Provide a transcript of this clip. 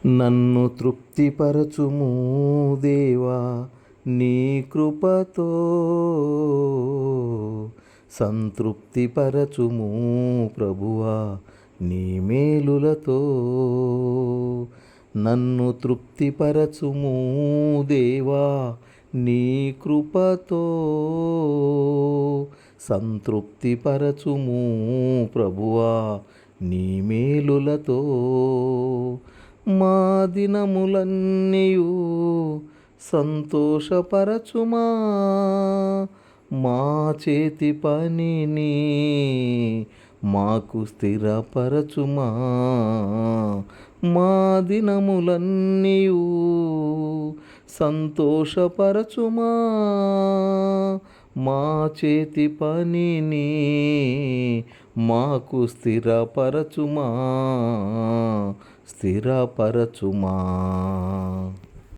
నన్ను తృప్తిపరచుము దేవా నీ కృపతో, సంతృప్తిపరచుము ప్రభువా నీ మేలులతో. నన్ను తృప్తిపరచుము దేవా నీ కృపతో, సంతృప్తిపరచుము ప్రభువా నీ మేలులతో. మా దినములన్నీయు సంతోషపరచుమా, మా చేతి పనిని మాకు స్థిరపరచుమా. మా దినములన్నీయు సంతోషపరచుమా, మా చేతి పనిని మాకు స్థిరపరచుమా, స్థిరపరచుమా.